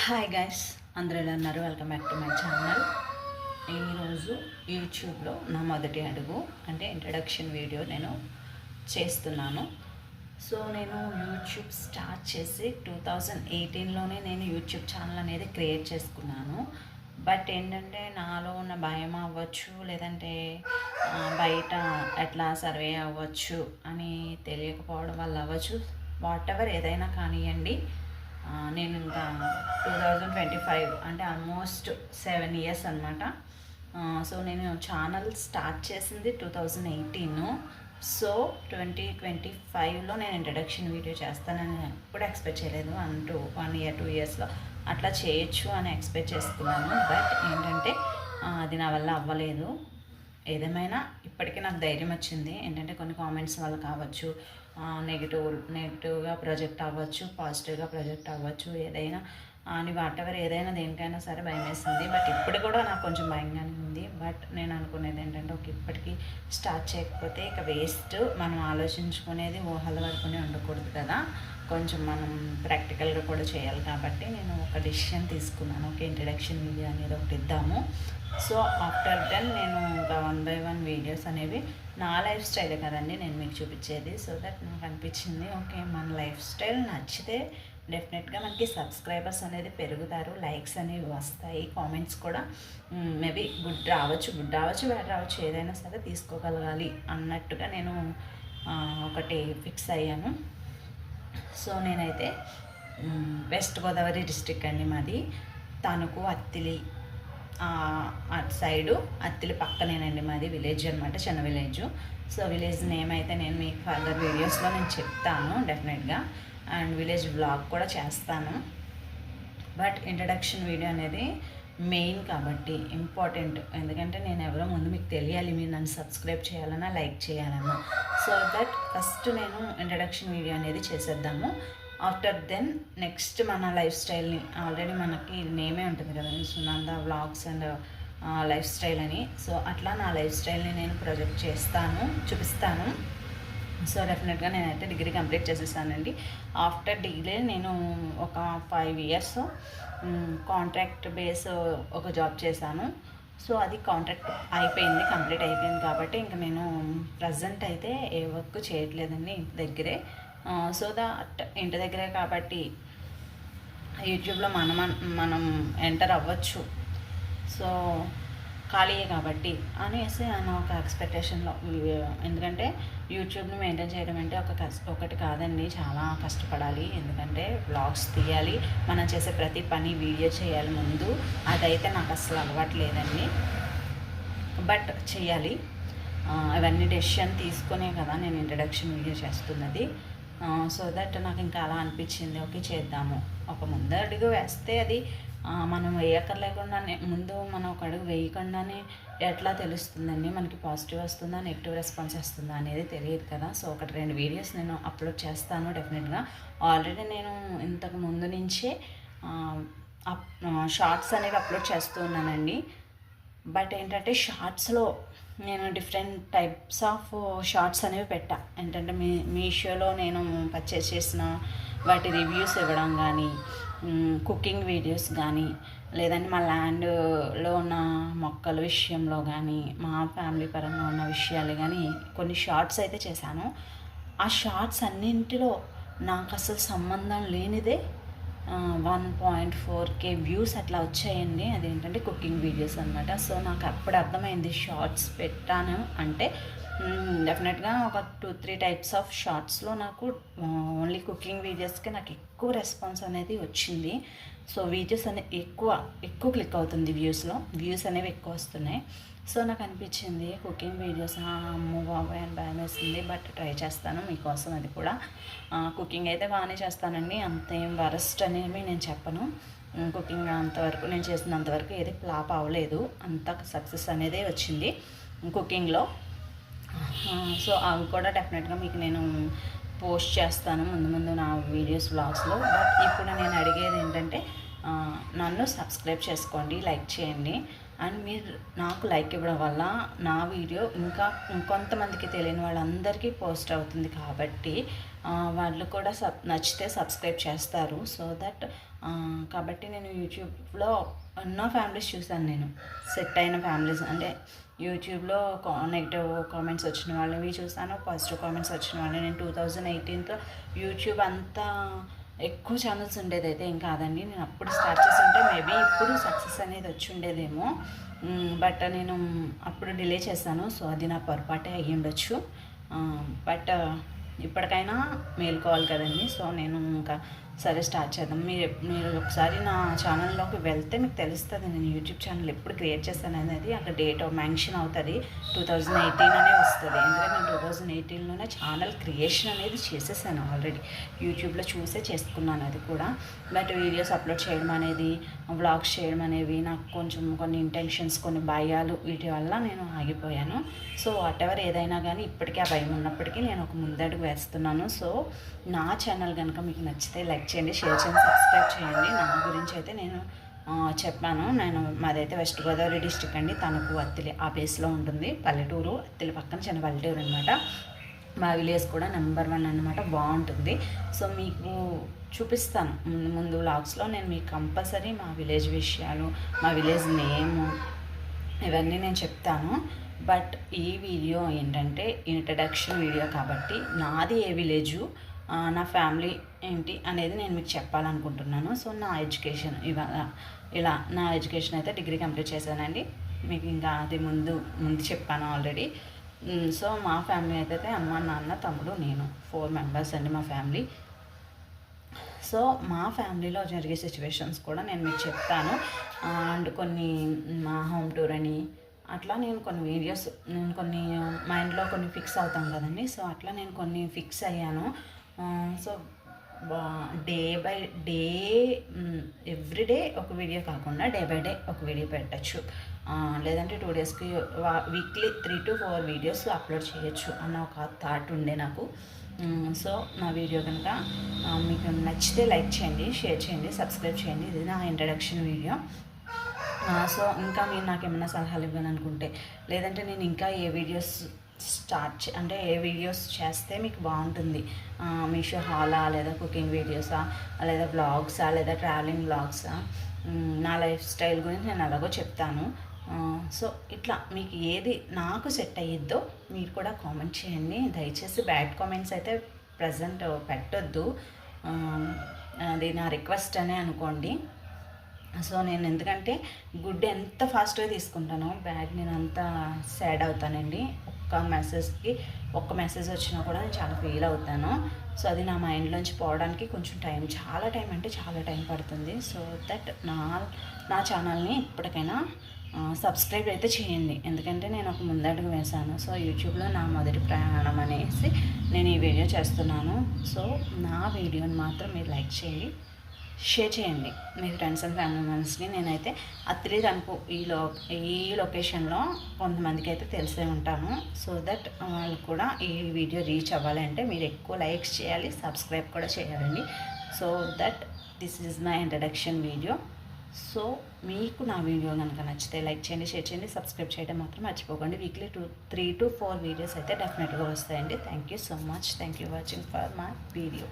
Hi guys, అందరూ ఎలా ఉన్నారు? Welcome back to my channel. ఈరోజు యూట్యూబ్లో నా మొదటి అడుగు అంటే ఇంట్రడక్షన్ వీడియో నేను చేస్తున్నాను. సో నేను యూట్యూబ్ స్టార్ట్ చేసి 2018లోనే నేను యూట్యూబ్ ఛానల్ అనేది క్రియేట్ చేసుకున్నాను. బట్ ఏంటంటే నాలో ఉన్న భయం అవ్వచ్చు, లేదంటే బయట ఎట్లా సర్వే అవ్వచ్చు అని తెలియకపోవడం వల్ల అవ్వచ్చు, వాట్ ఎవర్ ఏదైనా కానివ్వండి, నేను ఇంకా 2025 అంటే ఆల్మోస్ట్ 7 ఇయర్స్ అనమాట. సో నేను ఛానల్ స్టార్ట్ చేసింది 2018. సో 2025లో నేను ఇంట్రడక్షన్ వీడియో చేస్తానని ఎప్పుడు ఎక్స్పెక్ట్ చేయలేదు. 1 ఇయర్ 2 ఇయర్స్లో అట్లా చేయొచ్చు అని ఎక్స్పెక్ట్ చేసుకున్నాను. బట్ ఏంటంటే అది నా వల్ల అవ్వలేదు. ఏదేమైనా ఇప్పటికీ నాకు ధైర్యం వచ్చింది. ఏంటంటే కొన్ని కామెంట్స్ వల్ల కావచ్చు, నెగిటివ్గా ప్రొజెక్ట్ అవ్వచ్చు, పాజిటివ్గా ప్రొజెక్ట్ అవ్వచ్చు, ఏదైనా అని వాటెవర్ ఏదైనా దేనికైనా సరే భయం వేస్తుంది. బట్ ఇప్పుడు కూడా నాకు కొంచెం భయంగానే ఉంది. బట్ నేను అనుకునేది ఏంటంటే ఇప్పటికీ స్టార్ట్ చేయకపోతే ఇక వేస్ట్. మనం ఆలోచించుకునేది ఊహల వరకునే ఉండకూడదు కదా, కొంచెం మనం ప్రాక్టికల్గా కూడా చేయాలి. కాబట్టి నేను ఒక డెసిషన్ తీసుకున్నాను, ఒక ఇంట్రడక్షన్ వీడియో అనేది ఒకటి ఇద్దాము. సో ఆఫ్టర్ దెన్ నేను ఒక 1 by 1 వీడియోస్ అనేవి నా లైఫ్ స్టైలే కదండి నేను మీకు చూపించేది. సో దట్ నాకు అనిపించింది, ఓకే మన లైఫ్ స్టైల్ నచ్చితే డెఫినెట్గా మనకి సబ్స్క్రైబర్స్ అనేది పెరుగుతారు, లైక్స్ అనేవి వస్తాయి, కామెంట్స్ కూడా మేబీ గుడ్ రావచ్చు, బ్యాడ్ రావచ్చు, ఏదైనా సరే తీసుకోగలగాలి అన్నట్టుగా నేను ఒకటి ఫిక్స్ అయ్యాను. సో నేనైతే వెస్ట్ గోదావరి డిస్ట్రిక్ట్ అండి మాది. తణుకు, అత్తిలి అటు సైడు, అత్తిలి పక్కనేనండి మాది విలేజ్ అనమాట, చిన్న విలేజ్. సో విలేజ్ నేమ్ అయితే నేను మీకు ఫర్దర్ వీడియోస్లో నేను చెప్తాను డెఫినెట్గా, అండ్ విలేజ్ వ్లాగ్ కూడా చేస్తాను. బట్ ఇంట్రడక్షన్ వీడియో అనేది మెయిన్ కాబట్టి ఇంపార్టెంట్. ఎందుకంటే నేను ఎవరో ముందు మీకు తెలియాలి, మీరు నన్ను సబ్స్క్రైబ్ చేయాలన్నా లైక్ చేయాలన్నా. సో దట్ ఫస్ట్ నేను ఇంట్రడక్షన్ వీడియో అనేది చేసేద్దాము. ఆఫ్టర్ దెన్ నెక్స్ట్ మన లైఫ్ స్టైల్ని, ఆల్రెడీ మనకి నేమే ఉంటుంది కదా Sunanda vlogs and life style అని. సో అట్లా నా లైఫ్ స్టైల్ని నేను ప్రొజెక్ట్ చేస్తాను, చూపిస్తాను. సో డెఫినెట్గా నేనైతే డిగ్రీ కంప్లీట్ చేసేసానండి. ఆఫ్టర్ డిగ్రీ నేను ఒక 5 ఇయర్స్ కాంట్రాక్ట్ బేస్ ఒక జాబ్ చేశాను. సో అది కాంట్రాక్ట్ అయిపోయింది, కంప్లీట్ అయిపోయింది. కాబట్టి ఇంకా నేను ప్రజెంట్ అయితే ఏ వర్క్ చేయట్లేదండి, ఇంటి దగ్గరే. సో దట్ ఇంటి దగ్గరే కాబట్టి యూట్యూబ్లో మనం ఎంటర్ అవ్వచ్చు. సో ఖాళీయే కాబట్టి అనేసి ఆయన ఒక ఎక్స్పెక్టేషన్లో, ఎందుకంటే యూట్యూబ్ని మెయింటైన్ చేయడం అంటే ఒకటి కాదండి, చాలా కష్టపడాలి. ఎందుకంటే వ్లాగ్స్ తీయాలి, మనం చేసే ప్రతి పని వీడియో చేయాలి ముందు. అదైతే నాకు అసలు అలవాట్లేదండి, బట్ చేయాలి. అవన్నీ డెసిషన్ తీసుకునే కదా నేను ఇంట్రడక్షన్ వీడియో చేస్తున్నది. సో దట్ నాకు ఇంకా అలా అనిపించింది, ఓకే చేద్దాము. ఒక ముందు అడుగు వేస్తే అది మనం వేయక్కర్లేకుండానే, ముందు మనం ఒక అడుగు వేయకుండానే ఎట్లా తెలుస్తుందండి మనకి పాజిటివ్ వస్తుందా నెగిటివ్ రెస్పాన్స్ వస్తుందా అనేది తెలియదు కదా. సో 1-2 వీడియోస్ నేను అప్లోడ్ చేస్తాను డెఫినెట్గా. ఆల్రెడీ నేను ఇంతకు ముందు నుంచే షార్ట్స్ అనేవి అప్లోడ్ చేస్తూ ఉన్నానండి. బట్ ఏంటంటే షార్ట్స్లో నేను డిఫరెంట్ టైప్స్ ఆఫ్ షార్ట్స్ అనేవి పెట్టా. ఏంటంటే మీషోలో నేను పర్చేస్ చేసిన వాటి రివ్యూస్ ఇవ్వడం కానీ, కుకింగ్ వీడియోస్ కానీ, లేదంటే మా ల్యాండ్లో ఉన్న మొక్కల విషయంలో కానీ, మా ఫ్యామిలీ పరంగా ఉన్న విషయాలు కానీ కొన్ని షార్ట్స్ అయితే చేశాను. ఆ షార్ట్స్ అన్నింటిలో నాకు అసలు సంబంధం లేనిదే 1.4K వ్యూస్ అట్లా వచ్చాయండి. అదేంటంటే కుకింగ్ వీడియోస్ అనమాట. సో నాకు అప్పుడు అర్థమైంది, షార్ట్స్ పెట్టాను అంటే డెఫినెట్గా ఒక 2-3 టైప్స్ ఆఫ్ షార్ట్స్లో నాకు ఓన్లీ కుకింగ్ వీడియోస్కి నాకు ఎక్కువ రెస్పాన్స్ అనేది వచ్చింది. సో వీడియోస్ అనేవి ఎక్కువ క్లిక్ అవుతుంది, వ్యూస్ అనేవి ఎక్కువ వస్తున్నాయి. సో నాకు అనిపించింది కుకింగ్ వీడియోస్ అమ్మో బాబాయ్ అని భయం వేసింది. బట్ ట్రై చేస్తాను మీకోసం. అది కూడా కుకింగ్ అయితే బాగానే చేస్తానండి, అంతేం వరస్ట్ అనేవి నేను చెప్పను. కుకింగ్ అంతవరకు నేను చేసినంతవరకు ఏది ఫ్లాప్ అవ్వలేదు, అంత సక్సెస్ అనేది వచ్చింది కుకింగ్లో. సో అవి కూడా డెఫినెట్గా మీకు నేను పోస్ట్ చేస్తాను ముందు నా వీడియోస్ వ్లాగ్స్లో. బట్ ఇప్పుడు నేను అడిగేది ఏంటంటే నన్ను సబ్స్క్రైబ్ చేసుకోండి, లైక్ చేయండి. అండ్ మీరు నాకు లైక్ ఇవ్వడం వల్ల నా వీడియో ఇంకొంతమందికి తెలియని వాళ్ళందరికీ పోస్ట్ అవుతుంది. కాబట్టి వాళ్ళు కూడా నచ్చితే సబ్స్క్రైబ్ చేస్తారు. సో దట్ కాబట్టి నేను యూట్యూబ్లో ఎన్నో ఫ్యామిలీస్ చూశాను. నేను సెట్ అయిన ఫ్యామిలీస్ అంటే యూట్యూబ్లో నెగిటివ్ కామెంట్స్ వచ్చిన వాళ్ళవి చూసాను, పాజిటివ్ కామెంట్స్ వచ్చిన వాళ్ళని. నేను 2018లో యూట్యూబ్ అంతా ఎక్కువ ఛానల్స్ ఉండేది అయితే ఏం కాదండి. నేను అప్పుడు స్టార్ట్ చేసి ఉంటే మేబీ ఇప్పుడు సక్సెస్ అనేది వచ్చి ఉండేదేమో. బట్ నేను అప్పుడు డిలే చేశాను. సో అది నా పొరపాటే అయ్యి ఉండొచ్చు. బట్ ఇప్పటికైనా మేలుకోవాలి కదండి. సో నేను ఇంకా సరే స్టార్ట్ చేద్దాం. మీరు ఒకసారి నా ఛానల్లోకి వెళ్తే మీకు తెలుస్తుంది నేను యూట్యూబ్ ఛానల్ ఎప్పుడు క్రియేట్ చేస్తాను అనేది. అక్కడ డేట్ మెన్షన్ అవుతుంది, 2018 అనే వస్తుంది. ఎందుకంటే నేను 2018లోనే ఛానల్ క్రియేషన్ అనేది చేసేసాను ఆల్రెడీ. యూట్యూబ్లో చూసే చేసుకున్నాను అది కూడా. బట్ వీడియోస్ అప్లోడ్ చేయడం అనేది, వ్లాగ్స్ చేయడం అనేవి నాకు కొంచెం కొన్ని ఇంటెన్షన్స్, కొన్ని భయాలు, వీటి వల్ల నేను ఆగిపోయాను. సో వాట్ ఎవర్ ఏదైనా కానీ ఇప్పటికీ ఆ భయం ఉన్నప్పటికీ నేను ఒక ముందడుగు వేస్తున్నాను. సో నా ఛానల్ కనుక మీకు నచ్చితే లైక్ చేయండి, షేర్ చేయండి, సబ్స్క్రైబ్ చేయండి. నా గురించి అయితే నేను చెప్పాను. మాదైతే వెస్ట్ గోదావరి డిస్ట్రిక్ట్ అండి. తణుకు, అత్తిలి ఆ ప్లేస్లో ఉంటుంది. పల్లెటూరు, అత్తిలి పక్కన చిన్న పల్లెటూరు అనమాట. మా విలేజ్ కూడా నెంబర్ 1 అనమాట. బాగుంటుంది. సో మీకు చూపిస్తాను ముందు వ్లాగ్స్లో. నేను మీకు కంపల్సరీ మా విలేజ్ విషయాలు, మా విలేజ్ నేము ఇవన్నీ నేను చెప్తాను. బట్ ఈ వీడియో ఏంటంటే ఇంట్రడక్షన్ వీడియో కాబట్టి నాది ఏ విలేజు, నా ఫ్యామిలీ ఏంటి అనేది నేను మీకు చెప్పాలనుకుంటున్నాను. సో నా ఎడ్యుకేషన్ ఇలా నా ఎడ్యుకేషన్ అయితే డిగ్రీ కంప్లీట్ చేశానండి. మీకు ఇంకా అది ముందు చెప్పాను ఆల్రెడీ. సో మా ఫ్యామిలీ అయితే అమ్మ, నాన్న, తమ్ముడు, నేను 4 మెంబర్స్ అండి మా ఫ్యామిలీ. సో మా ఫ్యామిలీలో జరిగే సిచ్యువేషన్స్ కూడా నేను మీకు చెప్తాను. అండ్ కొన్ని మా హోమ్ టూర్ అని అట్లా నేను కొన్ని వీడియోస్, నేను కొన్ని మైండ్లో కొన్ని ఫిక్స్ అవుతాం కదండి. సో అట్లా నేను కొన్ని ఫిక్స్ అయ్యాను. So day by day, everyday ఒక వీడియో కాకుండా డే బై డే ఒక వీడియో పెట్టచ్చు. లేదంటే 2 డేస్కి వీక్లీ 3 to 4 వీడియోస్ అప్లోడ్ చేయొచ్చు అన్న ఒక థాట్ ఉండే నాకు. సో నా వీడియో కనుక మీకు నచ్చితే లైక్ చేయండి, షేర్ చేయండి, సబ్స్క్రైబ్ చేయండి. ఇది నా ఇంట్రడక్షన్ వీడియో. సో ఇంకా మీరు నాకు ఏమైనా సలహాలు ఇవ్వాలనుకుంటే, లేదంటే నేను ఇంకా ఏ వీడియోస్ అంటే ఏ వీడియోస్ చేస్తే మీకు బాగుంటుంది, మీషో హాలా, లేదా కుకింగ్ వీడియోసా, లేదా వ్లాగ్సా, లేదా ట్రావెలింగ్ వ్లాగ్సా, నా లైఫ్ స్టైల్ గురించి నేను అలాగో చెప్తాను. సో ఇట్లా మీకు ఏది నాకు సెట్ అయ్యిద్దో మీరు కూడా కామెంట్ చేయండి. దయచేసి బ్యాడ్ కామెంట్స్ అయితే ప్రజెంట్ పెట్టొద్దు. అది నా రిక్వెస్ట్ అనే అనుకోండి. సో నేను ఎందుకంటే గుడ్ ఎంత ఫాస్ట్గా తీసుకుంటానో బ్యాడ్ నేను అంత సాడ్ అవుతానండి. ఒక్క మెసేజ్ వచ్చినా కూడా నేను చాలా ఫీల్ అవుతాను. సో అది నా మైండ్లోంచి పోవడానికి కొంచెం చాలా టైం అంటే చాలా టైం పడుతుంది. సో దట్ నా ఛానల్ని ఇప్పటికైనా సబ్స్క్రైబ్ అయితే చేయండి. ఎందుకంటే నేను ఒక ముందడుగు వేశాను. సో యూట్యూబ్లో నా మొదటి ప్రయాణం అనేసి నేను ఈ వీడియో చేస్తున్నాను. సో నా వీడియోని మాత్రం మీరు లైక్ చేయండి, షేర్ చేయండి మీ ఫ్రెండ్స్ అండ్ ఫ్యామిలీ మెంబర్స్కి. నేనైతే అత్తిలి తణుకు ఈ లొకేషన్లో కొంతమందికి అయితే తెలిసే ఉంటాను. సో దట్ వాళ్ళు కూడా ఈ వీడియో రీచ్ అవ్వాలంటే మీరు ఎక్కువ లైక్స్ చేయాలి, సబ్స్క్రైబ్ కూడా చేయాలండి. So that this is my introduction video. So మీకు నా వీడియో కనుక నచ్చితే లైక్ చేయండి, షేర్ చేయండి, సబ్స్క్రైబ్ చేయడం మాత్రం మర్చిపోకండి. వీక్లీ 3 to 4 వీడియోస్ అయితే డెఫినెట్గా వస్తాయండి. Thank you so much. Thank you watching for my video.